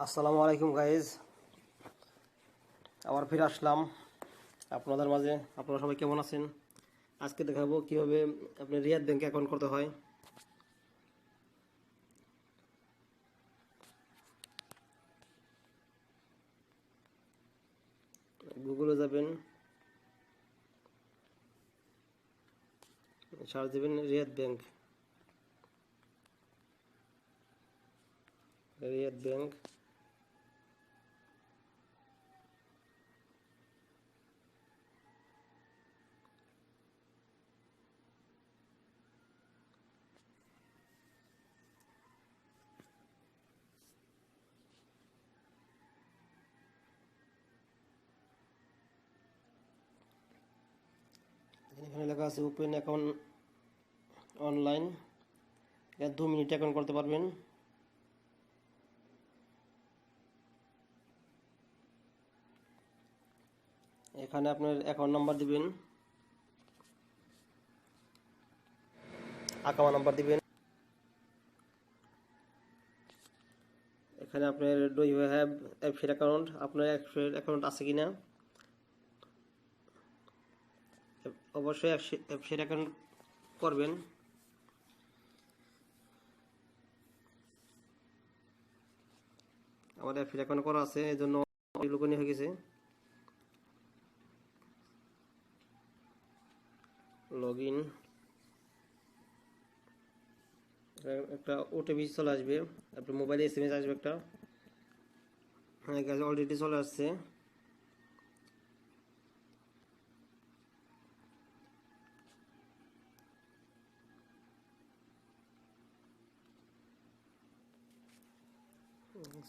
আসসালামু আলাইকুম গাইজ, আবার ফিরে আসলাম আপনাদের মাঝে। আপনারা সবাই কেমন আছেন? আজকে দেখাবো কিভাবে আপনি রিয়াদ ব্যাংকে অ্যাকাউন্ট করতে হয়। গুগলে যাবেন, সার্চ দেবেন রিয়াদ ব্যাংক। রিয়াদ ব্যাংক এখানে লেখা আছে ওপেন অ্যাকাউন্ট অনলাইন। 2 মিনিটে অ্যাকাউন্ট করতে পারবেন। এখানে আপনার অ্যাকাউন্ট নাম্বার দিবেন, আকামা নাম্বার দিবেন। এখানে আপনার ডু ইউ হ্যাভ অ্যাপসের অ্যাকাউন্ট, আপনার অ্যাপসের অ্যাকাউন্ট আছে কিনা। অবশ্যই অ্যাপসের অ্যাকাউন্ট করবেন। আমাদের অ্যাপসের অ্যাকাউন্ট করা আছে, এই জন্য লগইন হয়ে গেছে। লগ ইন, একটা ওটিপি চলে আসবে, আপনার মোবাইলে এসএমএস আসবে একটা। হ্যাঁ গাইজ, অলরেডি চলে আসছে।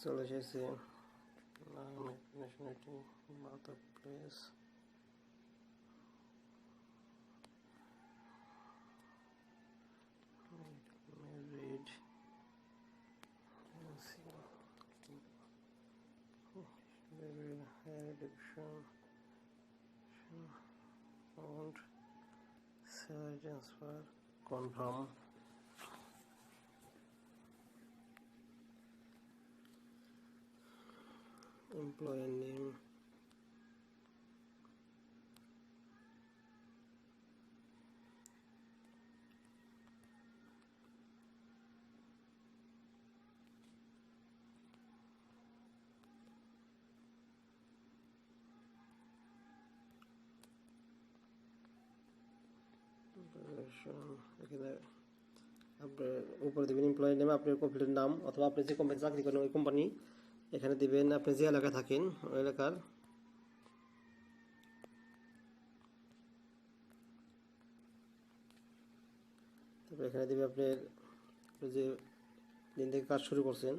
চলে এসেছে nationality, birth place, married, education, amount, salary transfer, confirm. Employer name, এখানে আপনার উপরে দেবেন এমপ্লয়ার নেম, আপনার কোম্পানির নাম, অথবা আপনি যে কোম্পানি চাকরি করেন ওই কোম্পানি। এখানে দিবেন আপনি যে এলাকায় থাকেন ওই এলাকার। তারপরে এখানে দিবেন আপনার যে দিন থেকে কাজ শুরু করছেন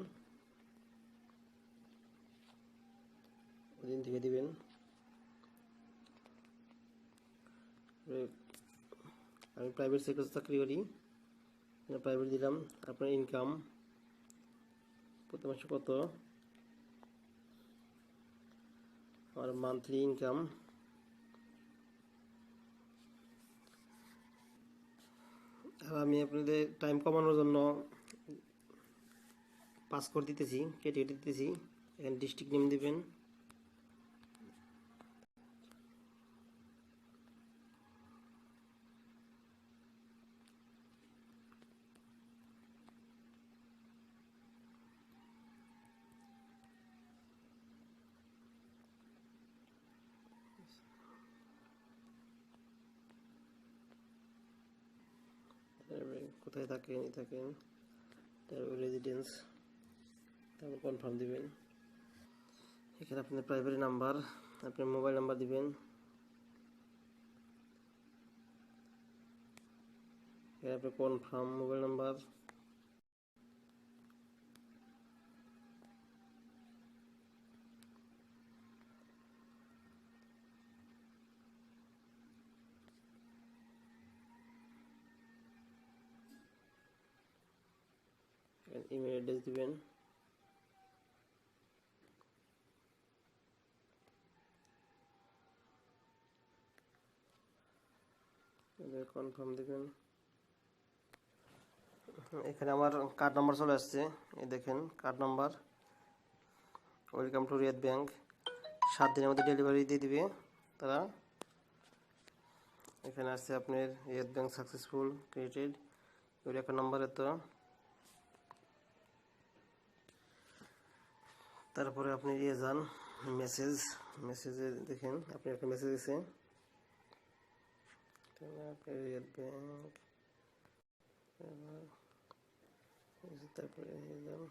ওই দিন থেকে দিবেন। আমি প্রাইভেট সেক্টরে চাকরি করি, প্রাইভেট দিলাম। আপনার ইনকাম প্রতি মাসে কত, আমার মান্থলি ইনকাম। আর আমি আপনাদের টাইম কমানোর জন্য পাস করে দিতেছি, কেটে কেটে দিতেছি। এখানে ডিস্ট্রিক্ট নেম দিবেন। কোথায় থাকেন তারপর রেজিডেন্স, তারপর কনফার্ম দিবেন। এখানে আপনার প্রাইভেট নাম্বার, আপনার মোবাইল নাম্বার দিবেন। এখানে আপনার confirm mobile number. Email address দিবেন। কনফার্ম দিবেন। এখানে আমার কার্ড নাম্বার চলে আসছে, এই দেখেন card number. Welcome to Riyad bank. 7 দিনের মধ্যে ডেলিভারি দিয়ে দিবে তারা। এখানে আছে আপনার রিয়াদ ব্যাংক সাকসেসফুল ক্রিয়েটেড, ওই একটা নাম্বার। তো তারপরে আপনি যান মেসেজে দেখেন আপনি একটা মেসেজ এসে রিয়াদ ব্যাংক, তারপরে যান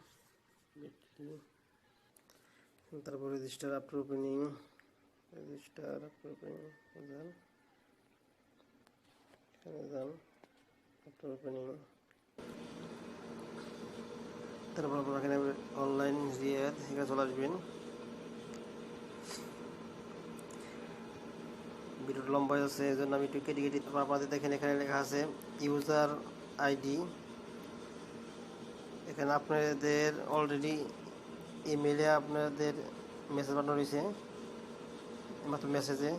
তারপর রেজিস্টার আফটার ওপেনিং, যান এখানে যান আফটার ওপেনিং। তারপর আপনার এখানে অনলাইন রিয়াদ এখানে চলে আসবেন। ভিডিওটা লম্বা আছে এই জন্য আমি একটু কেটে কেটে আপনাদের দেখেন। এখানে লেখা আছে ইউজার আইডি। এখানে আপনাদের অলরেডি ইমেলে আপনাদের মেসেজ পাঠানো রয়েছে, মাত্র মেসেজে।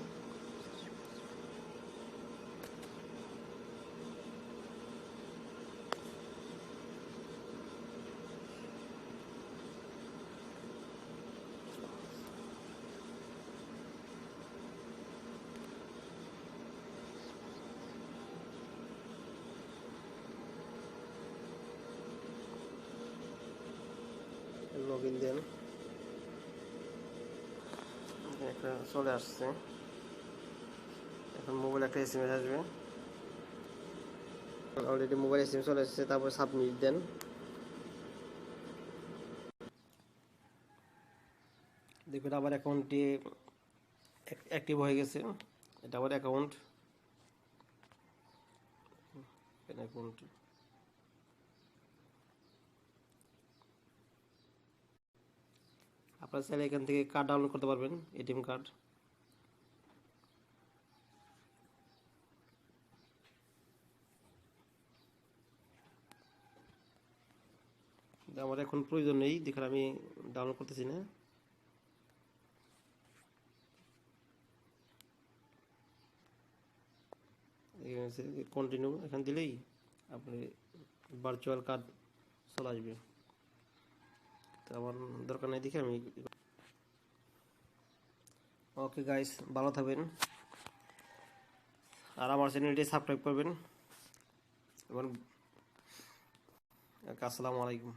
লগ ইন দেন, একটা চলে আসছে। এখন মোবাইল একটা এসএমএস আসবে, অলরেডি মোবাইল এসএমএস চলে আসছে। তারপরে সাবমিট দেন। দেখবেন আবার অ্যাকাউন্টটি অ্যাক্টিভ হয়ে গেছে। এটা আবার অ্যাকাউন্ট আপনারা চাইলে এখান থেকে কার্ড ডাউনলোড করতে পারবেন, এটিএম কার্ড। আমার এখন প্রয়োজন নেই, দেখেন আমি ডাউনলোড করতেছি না। কন্টিনিউ এখান দিলেই আপনি ভার্চুয়াল কার্ড চলে আসবে। তো আমার দরকার নেই দেখে আমি। ওকে গাইস, ভালো থাকবেন আর আমার চ্যানেলটি সাবস্ক্রাইব করবেন এবং আসসালামু আলাইকুম।